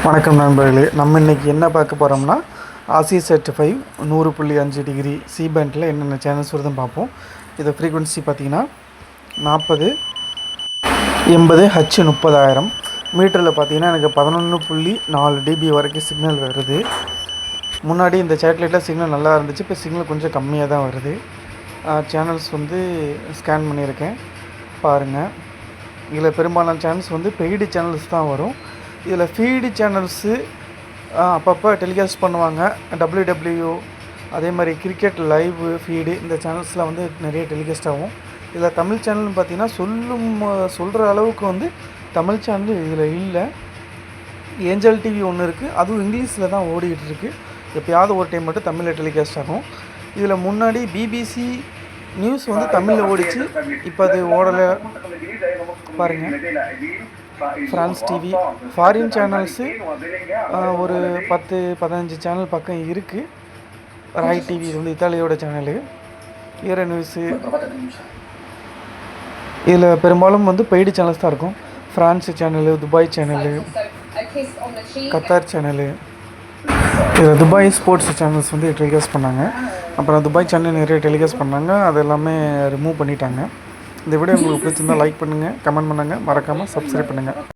வணக்கம் நண்பர்களே, நம்ம இன்றைக்கி என்ன பார்க்க போகிறோம்னா ASICET 5 100.5 டிகிரி சி பேண்டில் என்னென்ன சேனல்ஸ் வருதுன்னு பார்ப்போம். இதை ஃப்ரீக்வன்சி பார்த்திங்கன்னா 40 80 H 30,000 மீட்டரில் பார்த்திங்கன்னா எனக்கு 11.4 dB வரைக்கும் சிக்னல் வருது. முன்னாடி இந்த சேட்டலைட்டில் சிக்னல் நல்லா இருந்துச்சு, இப்போ சிக்னல் கொஞ்சம் கம்மியாக தான் வருது. சேனல்ஸ் ஸ்கேன் பண்ணியிருக்கேன் பாருங்கள். இதில் பெரும்பாலான சேனல்ஸ் பெய்டு சேனல்ஸ் தான் வரும். இதில் ஃபீடு சேனல்ஸு அப்பப்போ டெலிகாஸ்ட் பண்ணுவாங்க. WW அதே மாதிரி கிரிக்கெட் லைவ் ஃபீடு இந்த சேனல்ஸில் நிறைய டெலிகாஸ்ட் ஆகும். இதில் தமிழ் சேனல்னு பார்த்திங்கன்னா சொல்கிற அளவுக்கு தமிழ் சேனல் இதில் இல்லை. ஏஞ்சல் டிவி ஒன்று இருக்குது, அதுவும் இங்கிலீஷில் தான் ஓடிக்கிட்டு இருக்குது. எப்போயாவது ஒரு டைம் மட்டும் தமிழில் டெலிகாஸ்ட் ஆகும். இதில் முன்னாடி BBC நியூஸ் தமிழில் ஓடிச்சு, இப்போ அது ஓடலை பாருங்கள். ஃப்ரான்ஸ் டிவி ஃபாரின் சேனல்ஸு ஒரு 10-15 சேனல் பக்கம் இருக்குது. ராய் டிவி இது இத்தாலியோட சேனலு. ஈர நியூஸு இதில் பெரும்பாலும் பெய்டு சேனல்ஸ் தான் இருக்கும். France channel, Dubai channel, Qatar channel. இதில் துபாய் ஸ்போர்ட்ஸ் சேனல்ஸ் டெலிகாஸ்ட் பண்ணாங்க. அப்புறம் துபாய் சேனல் நிறைய டெலிகாஸ்ட் பண்ணாங்க, அது எல்லாமே ரிமூவ் பண்ணிட்டாங்க. இந்த வீடியோ உங்களுக்கு பிடிச்சிருந்தால் லைக் பண்ணுங்கள், கமெண்ட் பண்ணுங்கள், மறக்காமல் சப்ஸ்கிரைப் பண்ணுங்கள்.